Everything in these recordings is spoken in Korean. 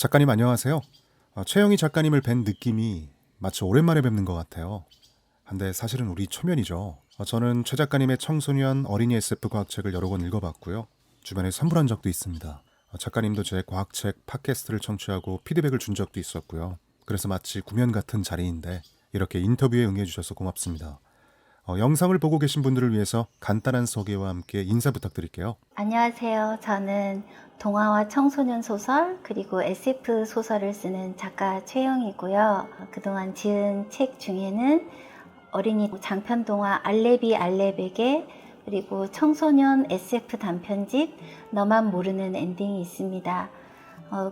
작가님 안녕하세요. 최영희 작가님을 뵌 느낌이 마치 오랜만에 뵙는 것 같아요. 근데 사실은 우리 초면이죠. 저는 최 작가님의 청소년 어린이 SF 과학책을 여러 권 읽어봤고요. 주변에 선물한 적도 있습니다. 작가님도 제 과학책 팟캐스트를 청취하고 피드백을 준 적도 있었고요. 그래서 마치 구면 같은 자리인데 이렇게 인터뷰에 응해주셔서 고맙습니다. 영상을 보고 계신 분들을 위해서 간단한 소개와 함께 인사 부탁드릴게요. 안녕하세요. 저는 동화와 청소년 소설 그리고 SF 소설을 쓰는 작가 최영이고요. 그동안 지은 책 중에는 어린이 장편 동화 알레비 알레베게 그리고 청소년 SF 단편집 너만 모르는 엔딩이 있습니다.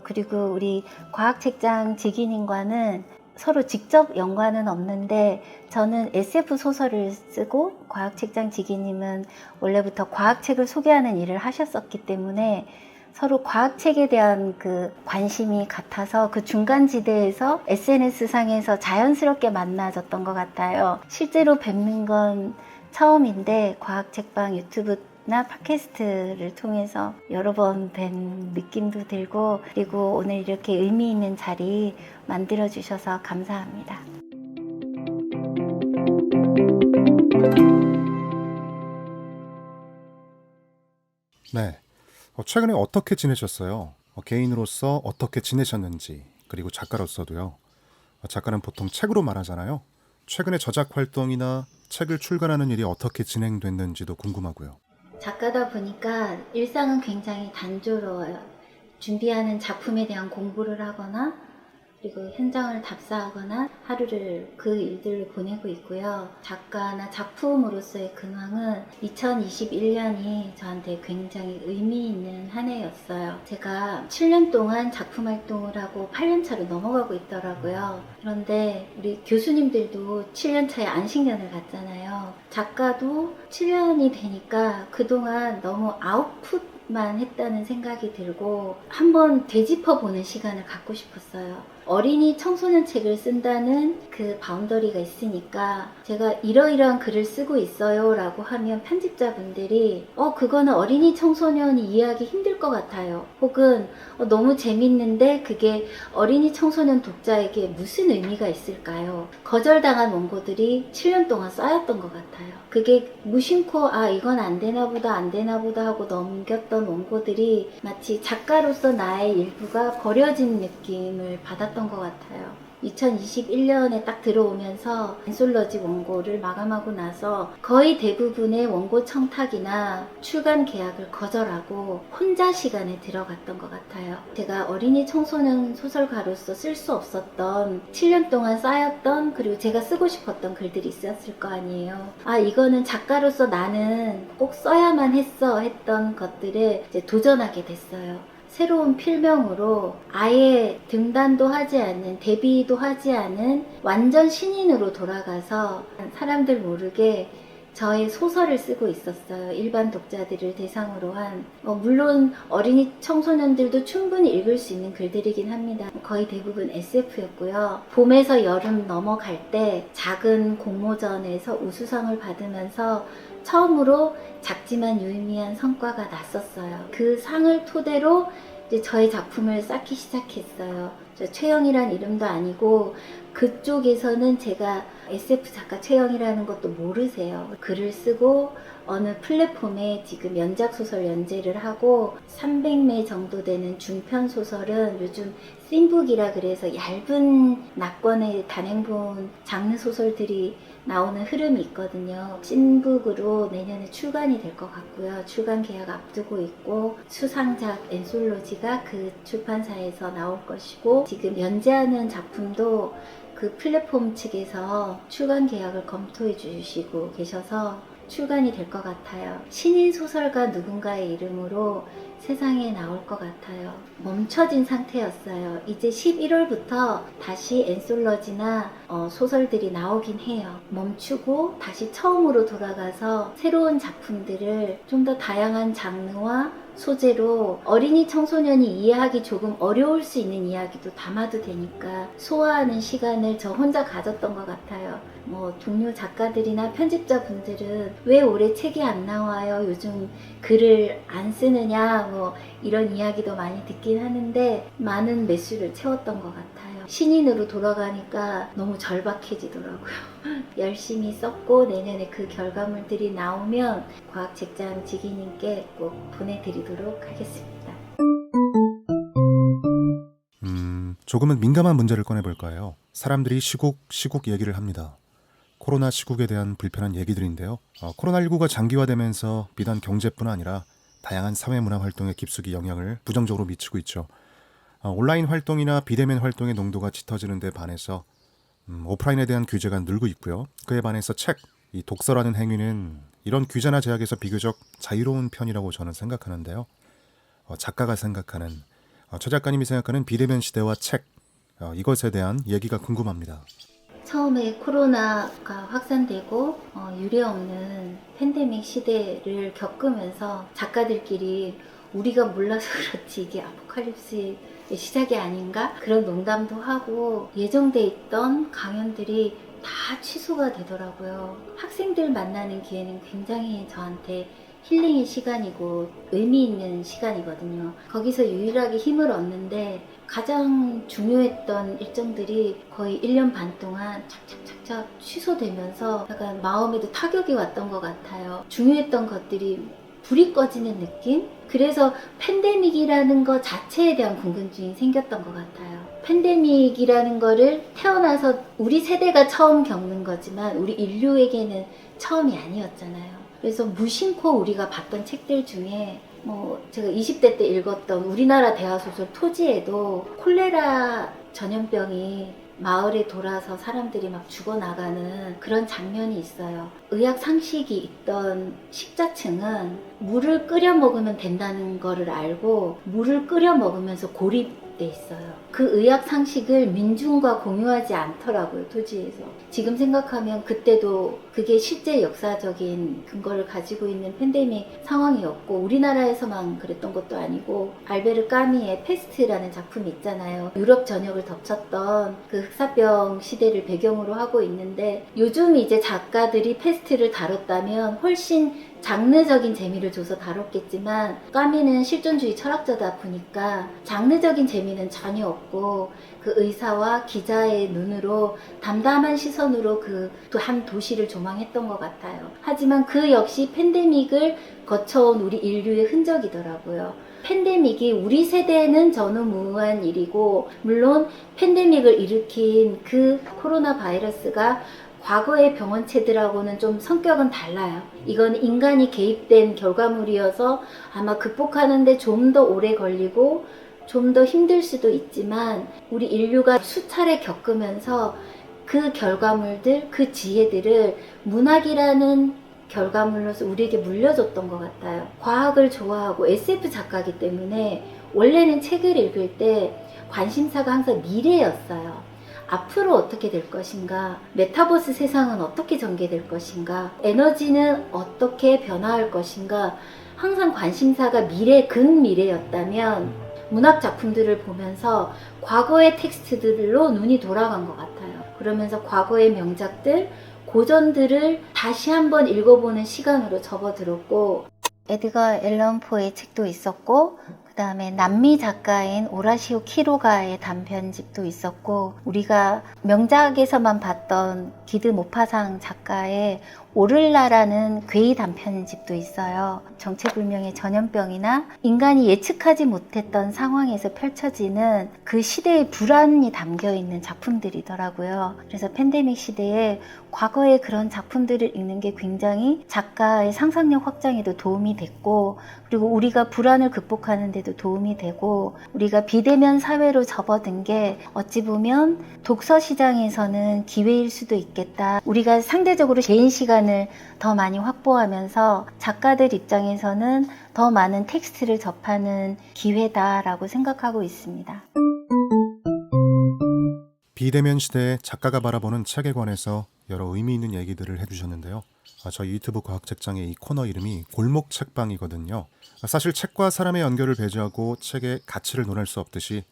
그리고 우리 과학책장 지기님과는 서로 직접 연관은 없는데 저는 SF 소설을 쓰고 과학책장 지기님은 원래부터 과학책을 소개하는 일을 하셨었기 때문에 서로 과학책에 대한 그 관심이 같아서 그 중간지대에서 SNS상에서 자연스럽게 만나졌던 것 같아요. 실제로 뵙는 건 처음인데 과학책방 유튜브나 팟캐스트를 통해서 여러 번 뵌 느낌도 들고 그리고 오늘 이렇게 의미 있는 자리 만들어 주셔서 감사합니다. 네. 최근에 어떻게 지내셨어요? 개인으로서 어떻게 지내셨는지, 그리고 작가로서도요. 작가는 보통 책으로 말하잖아요. 최근에 저작 활동이나 책을 출간하는 일이 어떻게 진행됐는지도 궁금하고요. 작가다 보니까 일상은 굉장히 단조로워요. 준비하는 작품에 대한 공부를 하거나 그리고 현장을 답사하거나 하루를 그 일들로 보내고 있고요. 작가나 작품으로서의 근황은 2021년이 저한테 굉장히 의미 있는 한 해였어요. 제가 7년 동안 작품 활동을 하고 8년 차로 넘어가고 있더라고요. 그런데 우리 교수님들도 7년 차에 안식년을 갔잖아요. 작가도 7년이 되니까 그동안 너무 아웃풋만 했다는 생각이 들고 한번 되짚어보는 시간을 갖고 싶었어요. 어린이 청소년 책을 쓴다는 그 바운더리가 있으니까 제가 이러이러한 글을 쓰고 있어요 라고 하면 편집자분들이 그거는 어린이 청소년이 이해하기 힘들 것 같아요. 혹은 너무 재밌는데 그게 어린이 청소년 독자에게 무슨 의미가 있을까요? 거절당한 원고들이 7년 동안 쌓였던 것 같아요. 그게 무심코 이건 안 되나 보다 안 되나 보다 하고 넘겼던 원고들이 마치 작가로서 나의 일부가 버려진 느낌을 받았던 것 같아요. 2021년에 딱 들어오면서 엔솔러지 원고를 마감하고 나서 거의 대부분의 원고 청탁이나 출간 계약을 거절하고 혼자 시간에 들어갔던 것 같아요. 제가 어린이 청소년 소설가로서 쓸 수 없었던 7년 동안 쌓였던 그리고 제가 쓰고 싶었던 글들이 있었을 거 아니에요. 이거는 작가로서 나는 꼭 써야만 했어 했던 것들에 이제 도전하게 됐어요. 새로운 필명으로 아예 등단도 하지 않는 데뷔도 하지 않은 완전 신인으로 돌아가서 사람들 모르게 저의 소설을 쓰고 있었어요. 일반 독자들을 대상으로 한 물론 어린이 청소년들도 충분히 읽을 수 있는 글들이긴 합니다. 거의 대부분 SF였고요. 봄에서 여름 넘어갈 때 작은 공모전에서 우수상을 받으면서 처음으로 작지만 유의미한 성과가 났었어요. 그 상을 토대로 이제 저의 작품을 쌓기 시작했어요. 저 최영이란 이름도 아니고 그쪽에서는 제가 SF 작가 최영이라는 것도 모르세요. 글을 쓰고 어느 플랫폼에 지금 연작소설 연재를 하고 300매 정도 되는 중편 소설은 요즘 씬북이라 그래서 얇은 낙권의 단행본 장르 소설들이 나오는 흐름이 있거든요. 씬북으로 내년에 출간이 될 것 같고요. 출간 계약 앞두고 있고 수상작 엔솔로지가 그 출판사에서 나올 것이고 지금 연재하는 작품도 그 플랫폼 측에서 출간 계약을 검토해 주시고 계셔서 출간이 될 것 같아요. 신인 소설가 누군가의 이름으로 세상에 나올 것 같아요. 멈춰진 상태였어요. 이제 11월부터 다시 엔솔러지나 소설들이 나오긴 해요. 멈추고 다시 처음으로 돌아가서 새로운 작품들을 좀 더 다양한 장르와 소재로 어린이 청소년이 이해하기 조금 어려울 수 있는 이야기도 담아도 되니까 소화하는 시간을 저 혼자 가졌던 것 같아요. 뭐 동료 작가들이나 편집자분들은 왜 올해 책이 안 나와요? 요즘 글을 안 쓰느냐? 뭐 이런 이야기도 많이 듣긴 하는데 많은 매수를 채웠던 것 같아요. 신인으로 돌아가니까 너무 절박해지더라고요. 열심히 썼고 내년에 그 결과물들이 나오면 과학책장 지기님께 꼭 보내드리도록 하겠습니다. 조금은 민감한 문제를 꺼내볼까요? 사람들이 시국 얘기를 합니다. 코로나 시국에 대한 불편한 얘기들인데요. 코로나19가 장기화되면서 비단 경제뿐 아니라 다양한 사회문화 활동에 깊숙이 영향을 부정적으로 미치고 있죠. 온라인 활동이나 비대면 활동의 농도가 짙어지는 데 반해서 오프라인에 대한 규제가 늘고 있고요. 그에 반해서 이 독서라는 행위는 이런 규제나 제약에서 비교적 자유로운 편이라고 저는 생각하는데요. 작가가 생각하는, 최 작가님이 생각하는 비대면 시대와 이것에 대한 얘기가 궁금합니다. 처음에 코로나가 확산되고 유례없는 팬데믹 시대를 겪으면서 작가들끼리 우리가 몰라서 그렇지 이게 아포칼립스의 시작이 아닌가? 그런 농담도 하고 예정돼 있던 강연들이 다 취소가 되더라고요. 학생들 만나는 기회는 굉장히 저한테 힐링의 시간이고 의미 있는 시간이거든요. 거기서 유일하게 힘을 얻는데 가장 중요했던 일정들이 거의 1년 반 동안 착착착착 취소되면서 약간 마음에도 타격이 왔던 것 같아요. 중요했던 것들이 불이 꺼지는 느낌? 그래서 팬데믹이라는 것 자체에 대한 궁금증이 생겼던 것 같아요. 팬데믹이라는 거를 태어나서 우리 세대가 처음 겪는 거지만 우리 인류에게는 처음이 아니었잖아요. 그래서 무심코 우리가 봤던 책들 중에 제가 20대 때 읽었던 우리나라 대하소설 토지에도 콜레라 전염병이 마을에 돌아서 사람들이 막 죽어나가는 그런 장면이 있어요. 의학 상식이 있던 식자층은 물을 끓여 먹으면 된다는 거를 알고 물을 끓여 먹으면서 고립돼 있어요. 그 의학 상식을 민중과 공유하지 않더라고요, 토지에서. 지금 생각하면 그때도 그게 실제 역사적인 근거를 가지고 있는 팬데믹 상황이었고 우리나라에서만 그랬던 것도 아니고 알베르 까미의 페스트라는 작품이 있잖아요. 유럽 전역을 덮쳤던 그 흑사병 시대를 배경으로 하고 있는데 요즘 이제 작가들이 페스트를 다뤘다면 훨씬 장르적인 재미를 줘서 다뤘겠지만 까미는 실존주의 철학자다 보니까 장르적인 재미는 전혀 없고 그 의사와 기자의 눈으로 담담한 시선으로 그 한 도시를 조망했던 것 같아요. 하지만 그 역시 팬데믹을 거쳐온 우리 인류의 흔적이더라고요. 팬데믹이 우리 세대는 전무후무한 일이고 물론 팬데믹을 일으킨 그 코로나 바이러스가 과거의 병원체들하고는 좀 성격은 달라요. 이건 인간이 개입된 결과물이어서 아마 극복하는데 좀 더 오래 걸리고 좀 더 힘들 수도 있지만 우리 인류가 수차례 겪으면서 그 결과물들, 그 지혜들을 문학이라는 결과물로서 우리에게 물려줬던 것 같아요. 과학을 좋아하고 SF 작가이기 때문에 원래는 책을 읽을 때 관심사가 항상 미래였어요. 앞으로 어떻게 될 것인가, 메타버스 세상은 어떻게 전개될 것인가, 에너지는 어떻게 변화할 것인가, 항상 관심사가 근미래였다면 문학 작품들을 보면서 과거의 텍스트들로 눈이 돌아간 것 같아요. 그러면서 과거의 명작들, 고전들을 다시 한번 읽어보는 시간으로 접어들었고 에드거 앨런 포의 책도 있었고 그 다음에 남미 작가인 오라시오 키로가의 단편집도 있었고 우리가 명작에서만 봤던 기드 모파상 작가의 오를라라는 괴이 단편집도 있어요. 정체불명의 전염병이나 인간이 예측하지 못했던 상황에서 펼쳐지는 그 시대의 불안이 담겨있는 작품들이더라고요. 그래서 팬데믹 시대에 과거의 그런 작품들을 읽는 게 굉장히 작가의 상상력 확장에도 도움이 됐고 그리고 우리가 불안을 극복하는 데도 도움이 되고 우리가 비대면 사회로 접어든 게 어찌 보면 독서 시장에서는 기회일 수도 있겠다. 우리가 상대적으로 개인 시간을 더 많이 확보하면서 작가들 입장에서는 더 많은 텍스트를 접하는 기회다라고 생각하고 있습니다. 비대면 시대에 작가가 바라보는 책에 관해서 여러 의미 있는 얘기들을 해주셨는데요. 저희 유튜브 과학책장의 이 코너 이름이 골목 책방이거든요. 사실 책과 사람의 연결을 배제하고 책의 가치를 논할 수 없듯이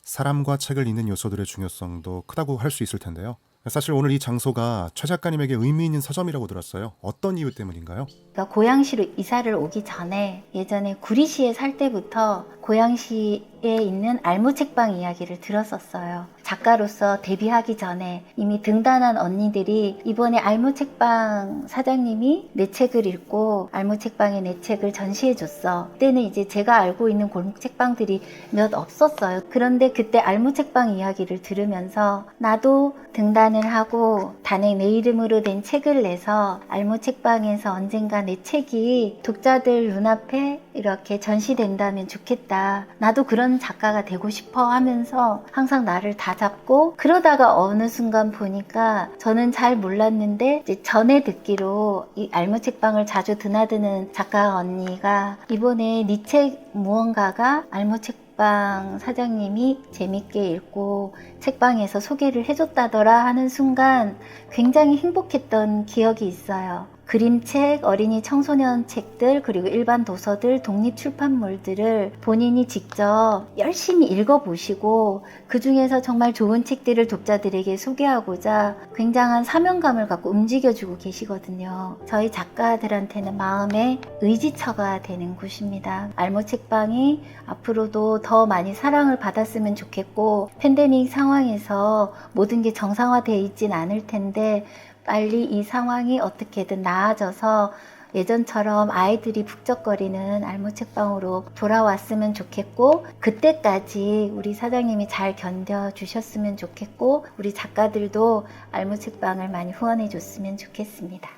사람과 책을 잇는 요소들의 중요성도 크다고 할 수 있을 텐데요. 사실 오늘 이 장소가 최 작가님에게 의미 있는 서점이라고 들었어요. 어떤 이유 때문인가요? 그러니까 고양시로 이사를 오기 전에 예전에 구리시에 살 때부터 고양시에 있는 알무책방 이야기를 들었었어요. 작가로서 데뷔하기 전에 이미 등단한 언니들이 이번에 알무책방 사장님이 내 책을 읽고 알무책방에 내 책을 전시해줬어. 그때는 이제 제가 알고 있는 골목책방들이 몇 없었어요. 그런데 그때 알무책방 이야기를 들으면서 나도 등단을 하고 단행 내 이름으로 된 책을 내서 알무책방에서 언젠가 내 책이 독자들 눈앞에 이렇게 전시된다면 좋겠다. 나도 그런 작가가 되고 싶어 하면서 항상 나를 다잡고, 그러다가 어느 순간 보니까 저는 잘 몰랐는데 이제 전에 듣기로 이 알무책방을 자주 드나드는 작가 언니가 이번에 네 책 무언가가 알무책방 사장님이 재밌게 읽고 책방에서 소개를 해줬다더라 하는 순간 굉장히 행복했던 기억이 있어요. 그림책, 어린이 청소년 책들, 그리고 일반 도서들, 독립출판물들을 본인이 직접 열심히 읽어보시고 그 중에서 정말 좋은 책들을 독자들에게 소개하고자 굉장한 사명감을 갖고 움직여주고 계시거든요. 저희 작가들한테는 마음의 의지처가 되는 곳입니다. 알무책방이 앞으로도 더 많이 사랑을 받았으면 좋겠고, 팬데믹 상황에서 모든 게 정상화되어 있진 않을 텐데 빨리 이 상황이 어떻게든 나아져서 예전처럼 아이들이 북적거리는 알무책방으로 돌아왔으면 좋겠고, 그때까지 우리 사장님이 잘 견뎌주셨으면 좋겠고, 우리 작가들도 알무책방을 많이 후원해 줬으면 좋겠습니다.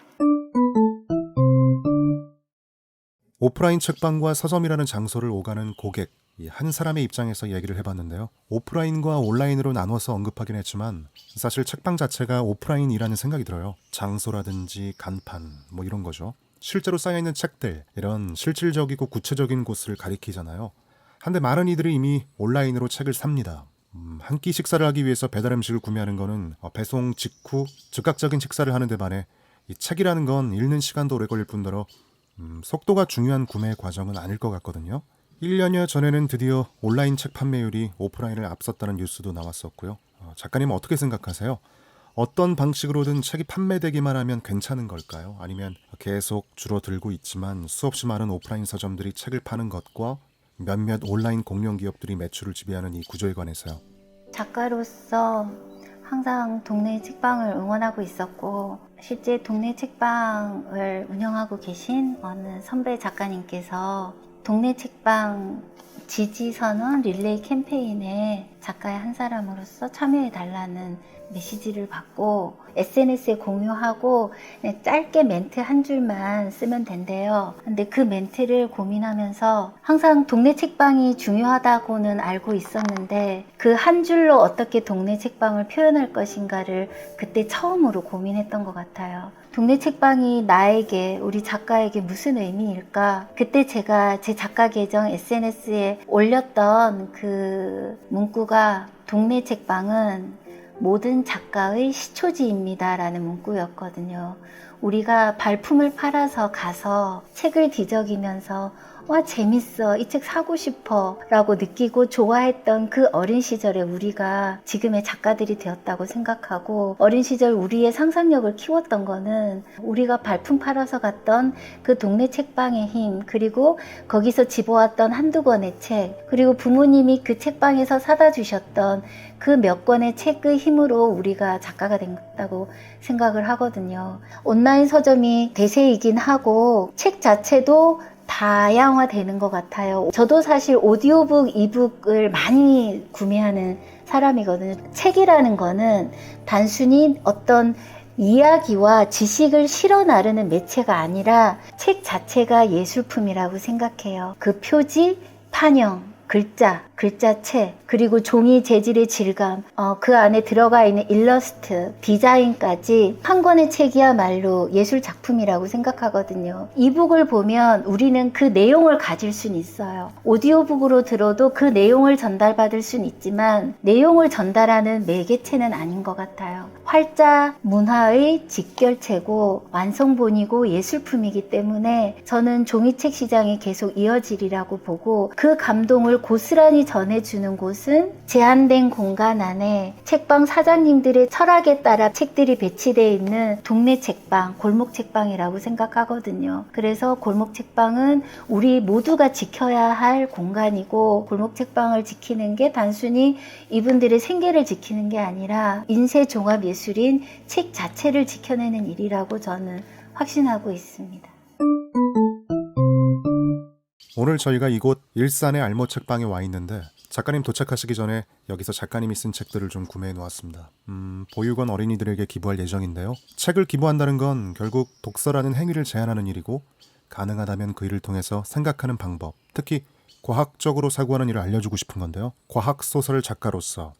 오프라인 책방과 서점이라는 장소를 오가는 고객, 한 사람의 입장에서 얘기를 해봤는데요. 오프라인과 온라인으로 나눠서 언급하긴 했지만 사실 책방 자체가 오프라인이라는 생각이 들어요. 장소라든지 간판 이런 거죠. 실제로 쌓여있는 책들, 이런 실질적이고 구체적인 곳을 가리키잖아요. 한데 많은 이들이 이미 온라인으로 책을 삽니다. 한 끼 식사를 하기 위해서 배달 음식을 구매하는 거는 배송 직후 즉각적인 식사를 하는 데 반해 이 책이라는 건 읽는 시간도 오래 걸릴 뿐더러 속도가 중요한 구매 과정은 아닐 것 같거든요. 1년여 전에는 드디어 온라인 책 판매율이 오프라인을 앞섰다는 뉴스도 나왔었고요. 작가님은 어떻게 생각하세요? 어떤 방식으로든 책이 판매되기만 하면 괜찮은 걸까요? 아니면 계속 줄어들고 있지만 수없이 많은 오프라인 서점들이 책을 파는 것과 몇몇 온라인 공룡 기업들이 매출을 지배하는 이 구조에 관해서요. 작가로서 항상 동네 책방을 응원하고 있었고, 실제 동네 책방을 운영하고 계신 어느 선배 작가님께서 동네 책방 지지선언 릴레이 캠페인에 작가의 한 사람으로서 참여해달라는 메시지를 받고 SNS에 공유하고 짧게 멘트 한 줄만 쓰면 된대요. 근데 그 멘트를 고민하면서 항상 동네 책방이 중요하다고는 알고 있었는데 그 한 줄로 어떻게 동네 책방을 표현할 것인가를 그때 처음으로 고민했던 것 같아요. 동네 책방이 나에게, 우리 작가에게 무슨 의미일까? 그때 제가 제 작가 계정 SNS에 올렸던 그 문구가 동네 책방은 모든 작가의 시초지입니다 라는 문구였거든요. 우리가 발품을 팔아서 가서 책을 뒤적이면서 와 재밌어, 이 책 사고 싶어 라고 느끼고 좋아했던 그 어린 시절에 우리가 지금의 작가들이 되었다고 생각하고, 어린 시절 우리의 상상력을 키웠던 거는 우리가 발품 팔아서 갔던 그 동네 책방의 힘, 그리고 거기서 집어왔던 한두 권의 책, 그리고 부모님이 그 책방에서 사다 주셨던 그 몇 권의 책의 힘으로 우리가 작가가 됐다고 생각을 하거든요. 온라인 서점이 대세이긴 하고 책 자체도 다양화되는 것 같아요. 저도 사실 오디오북, 이북을 많이 구매하는 사람이거든요. 책이라는 거는 단순히 어떤 이야기와 지식을 실어 나르는 매체가 아니라 책 자체가 예술품이라고 생각해요. 그 표지, 판형, 글자, 글자체, 그리고 종이 재질의 질감, 그 안에 들어가 있는 일러스트, 디자인까지 한 권의 책이야말로 예술 작품이라고 생각하거든요. 이북을 보면 우리는 그 내용을 가질 수는 있어요. 오디오북으로 들어도 그 내용을 전달받을 수는 있지만 내용을 전달하는 매개체는 아닌 것 같아요. 활자 문화의 직결체고 완성본이고 예술품이기 때문에 저는 종이책 시장이 계속 이어지리라고 보고, 그 감동을 고스란히 전해주는 곳은 제한된 공간 안에 책방 사장님들의 철학에 따라 책들이 배치되어 있는 동네 책방, 골목 책방이라고 생각하거든요. 그래서 골목 책방은 우리 모두가 지켜야 할 공간이고, 골목 책방을 지키는 게 단순히 이분들의 생계를 지키는 게 아니라 인쇄 종합 예술인 책 자체를 지켜내는 일이라고 저는 확신하고 있습니다. 오늘 저희가 이곳 일산의 알모 책방에 와 있는데 작가님 도착하시기 전에 여기서 작가님이 쓴 책들을 좀 구매해 놓았습니다. 보육원 어린이들에게 기부할 예정인데요. 책을 기부한다는 건 결국 독서라는 행위를 제한하는 일이고, 가능하다면 그 일을 통해서 생각하는 방법, 특히 과학적으로 사고하는 일을 알려주고 싶은 건데요. 과학소설 작가로서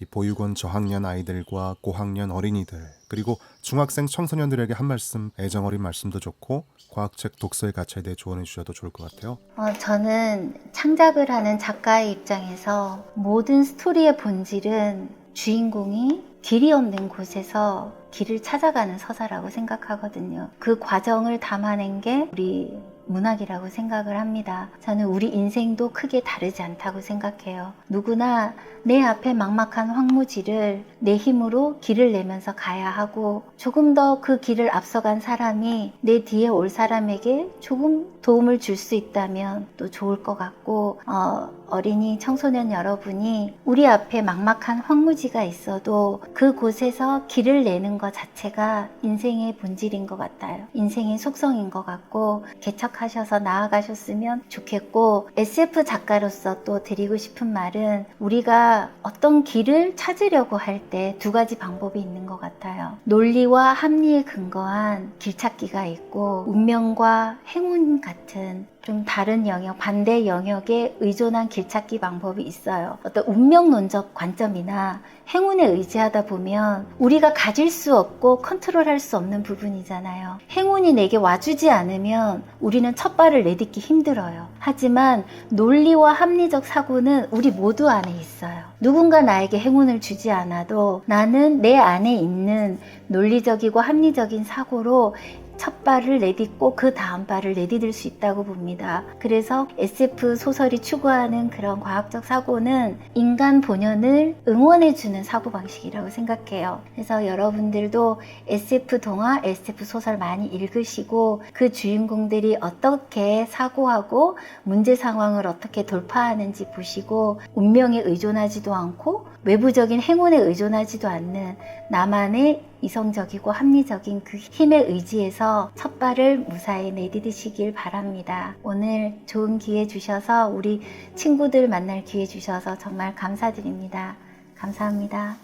이 보육원 저학년 아이들과 고학년 어린이들, 그리고 중학생 청소년들에게 한 말씀, 애정어린 말씀도 좋고 과학책 독서의 가치에 대해 조언해 주셔도 좋을 것 같아요. 저는 창작을 하는 작가의 입장에서 모든 스토리의 본질은 주인공이 길이 없는 곳에서 길을 찾아가는 서사라고 생각하거든요. 그 과정을 담아낸 게 우리 문학이라고 생각을 합니다. 저는 우리 인생도 크게 다르지 않다고 생각해요. 누구나 내 앞에 막막한 황무지를 내 힘으로 길을 내면서 가야 하고, 조금 더 그 길을 앞서간 사람이 내 뒤에 올 사람에게 조금 도움을 줄 수 있다면 또 좋을 것 같고, 어린이 청소년 여러분이 우리 앞에 막막한 황무지가 있어도 그곳에서 길을 내는 것 자체가 인생의 본질인 것 같아요. 인생의 속성인 것 같고, 개척하셔서 나아가셨으면 좋겠고, SF 작가로서 또 드리고 싶은 말은, 우리가 어떤 길을 찾으려고 할 때 두 가지 방법이 있는 것 같아요. 논리와 합리에 근거한 길찾기가 있고, 운명과 행운 같은 좀 다른 영역, 반대 영역에 의존한 길찾기 방법이 있어요. 어떤 운명론적 관점이나 행운에 의지하다 보면 우리가 가질 수 없고 컨트롤할 수 없는 부분이잖아요. 행운이 내게 와주지 않으면 우리는 첫 발을 내딛기 힘들어요. 하지만 논리와 합리적 사고는 우리 모두 안에 있어요. 누군가 나에게 행운을 주지 않아도 나는 내 안에 있는 논리적이고 합리적인 사고로 첫 발을 내딛고 그 다음 발을 내디딜 수 있다고 봅니다. 그래서 SF 소설이 추구하는 그런 과학적 사고는 인간 본연을 응원해주는 사고방식이라고 생각해요. 그래서 여러분들도 SF 동화, SF 소설 많이 읽으시고, 그 주인공들이 어떻게 사고하고 문제 상황을 어떻게 돌파하는지 보시고, 운명에 의존하지도 않고 외부적인 행운에 의존하지도 않는 나만의 이성적이고 합리적인 그 힘에 의지해서 첫 발을 무사히 내디디시길 바랍니다. 오늘 좋은 기회 주셔서, 우리 친구들 만날 기회 주셔서 정말 감사드립니다. 감사합니다.